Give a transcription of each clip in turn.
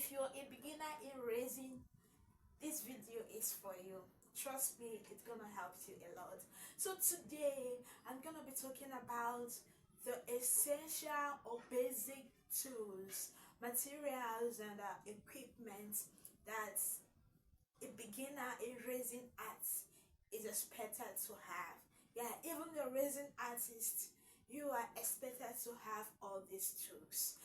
If you're a beginner in resin, this video is for you. Trust me, it's gonna help you a lot. So today I'm gonna be talking about the essential or basic tools, materials, and equipment that a beginner in resin art is expected to have. Yeah, even the resin artist, you are expected to have all these tools.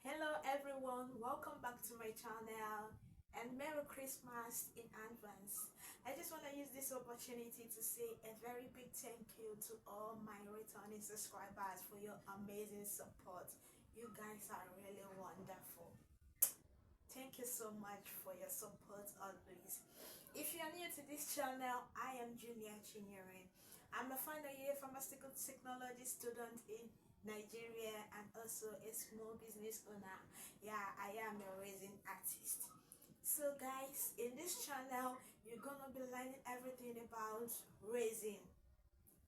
Hello everyone, welcome back to my channel and Merry Christmas in advance. I just want to use this opportunity to say a very big thank you to all my returning subscribers for your amazing support. You guys are really wonderful. Thank you so much for your support always. If you're new to this channel, I am Junior Chinyere. I'm a final year pharmaceutical technology student in Nigeria and also a small business owner. Yeah, I am a resin artist. So guys, in this channel, you're gonna be learning everything about resin,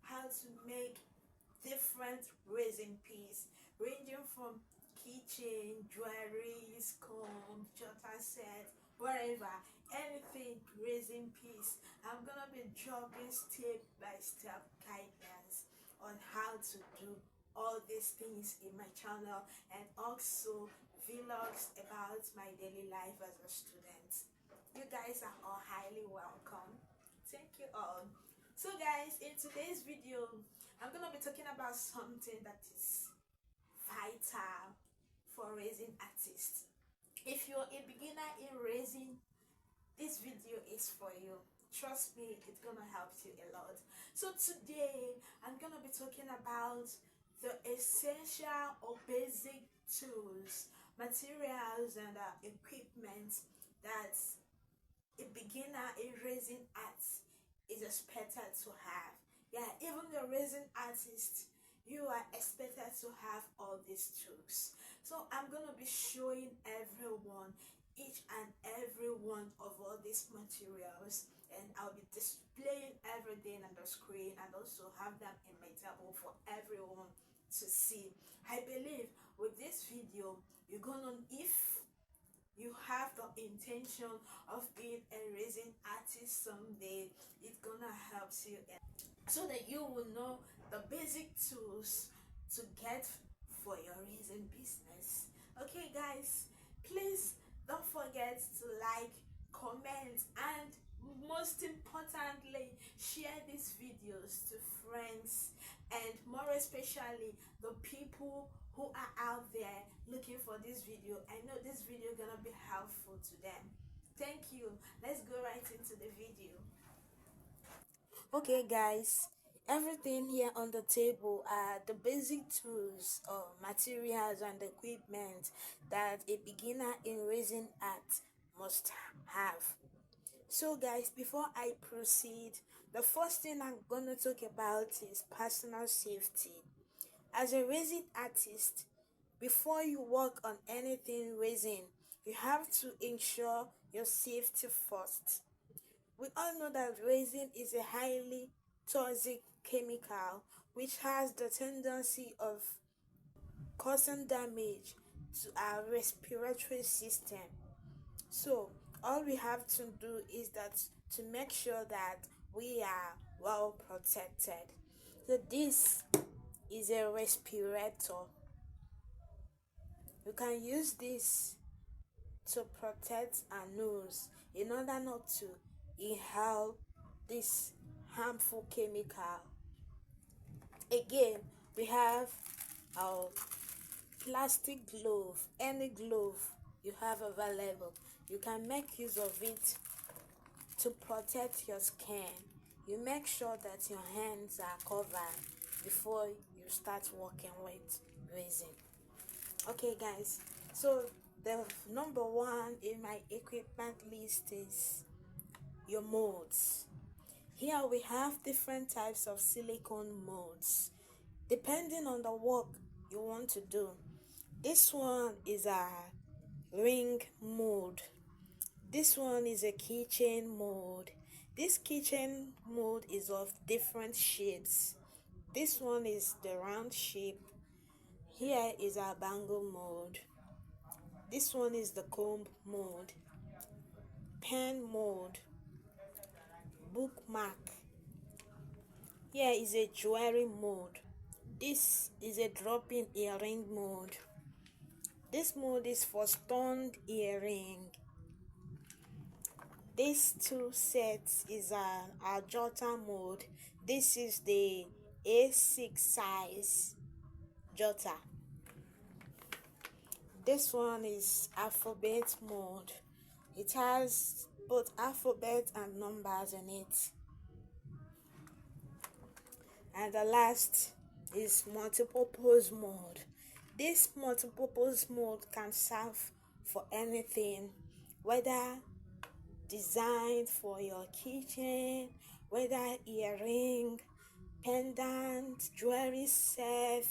how to make different resin pieces, ranging from keychain, jewelry, comb, jotter set, whatever, anything resin piece. I'm gonna be dropping step-by-step guidance on how to do all these things in my channel, and also vlogs about my daily life as a student. You guys are all highly welcome. Thank you all. So guys, in today's video, I'm gonna be talking about something that is vital for resin artists. If you're a beginner in resin, this video is for you. Trust me, it's gonna help you a lot. So today I'm gonna be talking about the essential or basic tools, materials, and equipment that a beginner in resin art is expected to have. Yeah, even the resin artist, you are expected to have all these tools. So I'm gonna be showing everyone each and every one of all these materials, and I'll be displaying everything on the screen and also have them in my table for everyone to see. I believe with this video, you're gonna, if you have the intention of being a resin artist someday, it's gonna help you so that you will know the basic tools to get for your resin business. Okay guys, please don't forget to like, comment, and most importantly, share these videos to friends, and more especially the people who are out there looking for this video. I know this video gonna be helpful to them. Thank you. Let's go right into the video. Okay guys, everything here on the table are the basic tools or materials and equipment that a beginner in resin art must have. So guys, before I proceed, the first thing I'm gonna talk about is personal safety. As a resin artist, before you work on anything resin, you have to ensure your safety first. We all know that resin is a highly toxic chemical which has the tendency of causing damage to our respiratory system. So all we have to do is that to make sure that we are well protected. So this is a respirator. You can use this to protect our nose in order not to inhale this harmful chemical. Again, we have our plastic glove. Any glove you have available, you can make use of it to protect your skin. You make sure that your hands are covered before you start working with resin. Okay guys, so the number one in my equipment list is your molds. Here we have different types of silicone molds depending on the work you want to do. This one is a ring mold. This one is a keychain mold. This kitchen mold is of different shapes. This one is the round shape. Here is our bangle mold. This one is the comb mold, pen mold, bookmark. Here is a jewelry mold. This is a drop-in earring mold. This mold is for stoned earring. These two sets is our jotter mold. This is the A6 size jotter. This one is alphabet mold. It has both alphabet and numbers in it. And the last is multipurpose mold. This multipurpose mold can serve for anything, whether designed for your kitchen, whether earring, pendant, jewelry set,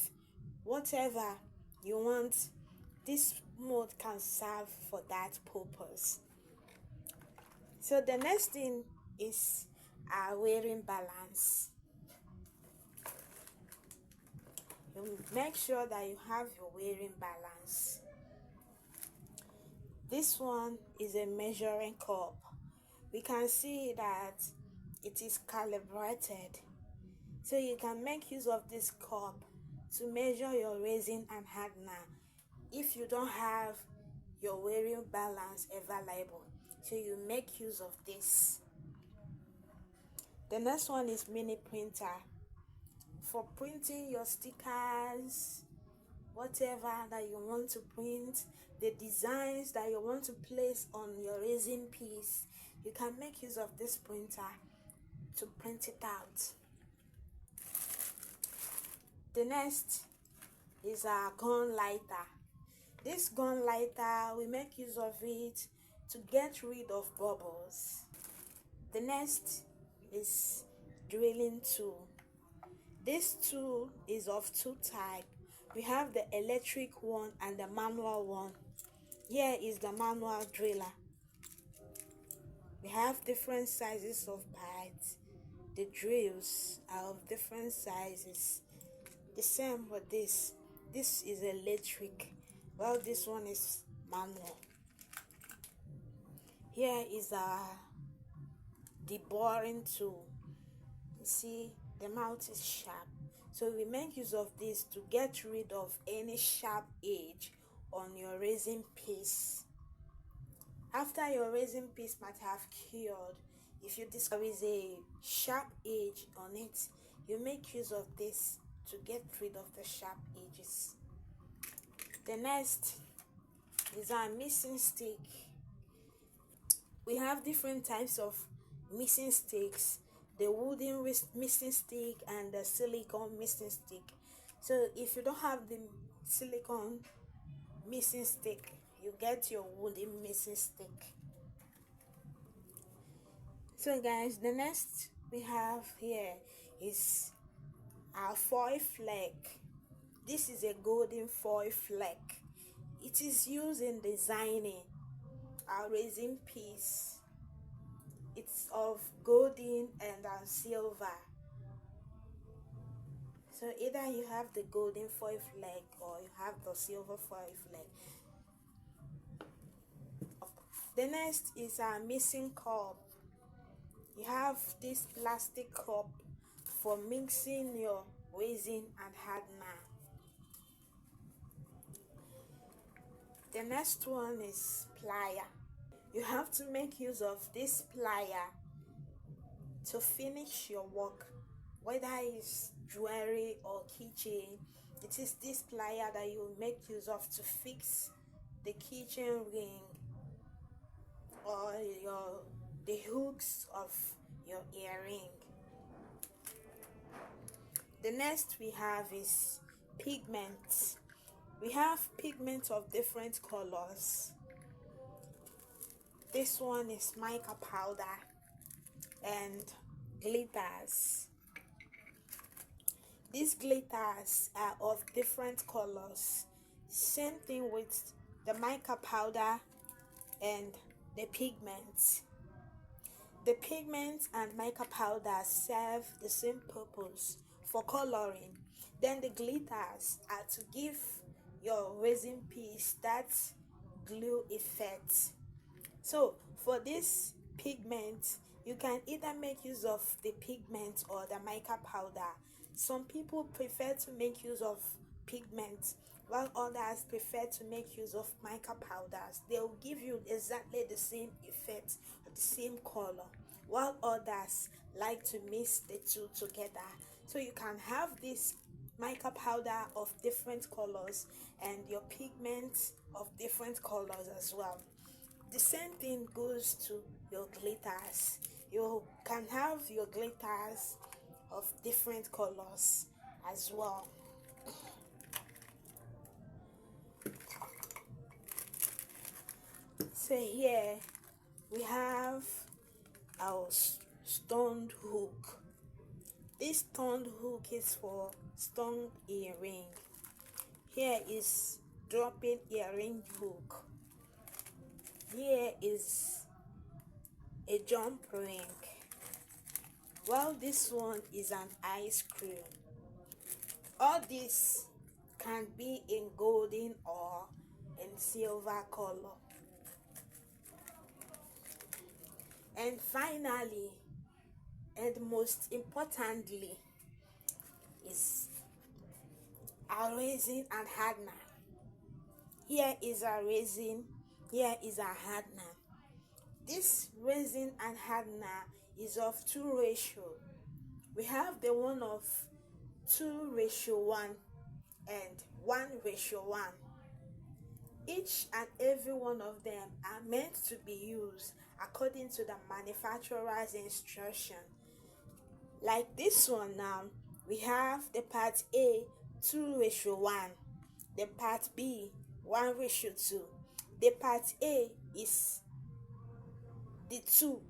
whatever you want. This mold can serve for that purpose. So the next thing is our wearing balance. You make sure that you have your wearing balance. This one is a measuring cup. We can see that it is calibrated, so you can make use of this cup to measure your resin and hardener if you don't have your wearing balance available, so you make use of this. The next one is mini printer for printing your stickers, whatever that you want to print, the designs that you want to place on your resin piece. You can make use of this printer to print it out. The next is our gun lighter. This gun lighter, we make use of it to get rid of bubbles. The next is drilling tool. This tool is of two types. We have the electric one and the manual one. Here is the manual driller. We have different sizes of pads. The drills are of different sizes. The same with this. This is electric, while this one is manual. Here is our deboring tool. You see, the mouth is sharp, so we make use of this to get rid of any sharp edge on your resin piece. After your resin piece might have cured, if you discover there is a sharp edge on it, you make use of this to get rid of the sharp edges. The next is our mixing stick. We have different types of mixing sticks, the wooden mixing stick and the silicone mixing stick. So if you don't have the silicone mixing stick, you get your wooden mixing stick. So guys, the next we have here is our foil flake. This is a golden foil flake. It is used in designing our resin piece. It's of golden and silver. So either you have the golden foil flake or you have the silver foil flake. The next is our mixing cup. You have this plastic cup for mixing your resin and hardener. The next one is plier. You have to make use of this plier to finish your work, whether it's jewelry or keychain. It is this plier that you make use of to fix the keychain ring or the hooks of your earring. The next we have is pigment. We have pigment of different colors. This one is mica powder and glitters. These glitters are of different colors. Same thing with the mica powder and the pigment. The pigments and mica powder serve the same purpose for coloring. Then the glitters are to give your resin piece that glue effect. So for this pigment, you can either make use of the pigment or the mica powder. Some people prefer to make use of pigment, while others prefer to make use of mica powders. They will give you exactly the same effect, the same color, while others like to mix the two together. So you can have this mica powder of different colors and your pigment of different colors as well. The same thing goes to your glitters. You can have your glitters of different colors as well. So here we have our stoned hook. This stoned hook is for stone earring. Here is dropping earring hook. Here is a jump ring, while this one is an ice cream. All this can be in golden or in silver color. And finally, and most importantly, is a resin and hardener. Here is a resin, here is a hardener. This resin and hardener is of 2 ratio. We have the one of 2:1 and 1:1. Each and every one of them are meant to be used according to the manufacturer's instruction. Like this one now, we have the part A 2:1, the part B 1:2. The part A is the 2,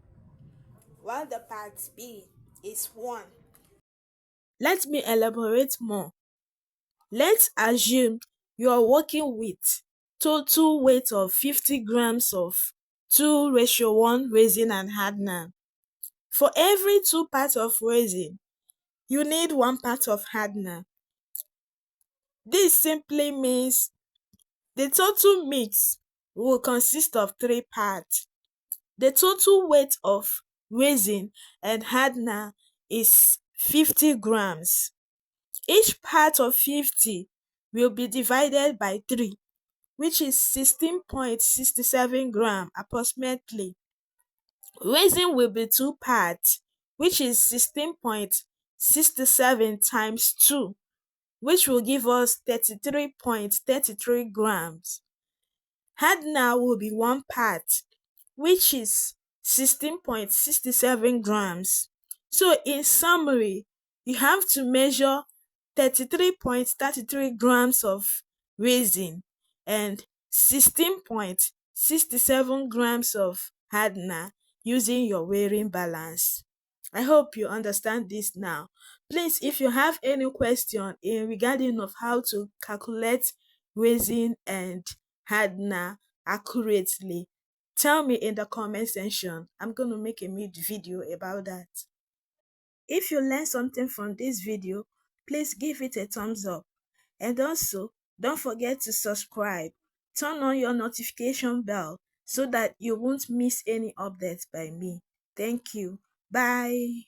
while the part B is 1. Let me elaborate more. Let's assume you are working with total weight of 50 grams of 2:1 resin and hardener. For every 2 parts of resin, you need 1 part of hardener. This simply means the total mix will consist of 3 parts. The total weight of resin and hardener is 50 grams. Each part of 50 will be divided by 3, which is 16.67 grams approximately. Resin will be 2 parts, which is 16.67 times 2, which will give us 33.33 grams. Hardener will be 1 part, which is 16.67 grams. So in summary, you have to measure 33.33 grams of resin and 16.67 grams of hardener using your weighing balance. I hope you understand this now. Please, if you have any question in regarding of how to calculate resin and hardener accurately, tell me in the comment section. I'm going to make a mid video about that. If you learned something from this video, please give it a thumbs up. And also, don't forget to subscribe. Turn on your notification bell so that you won't miss any updates by me. Thank you. Bye.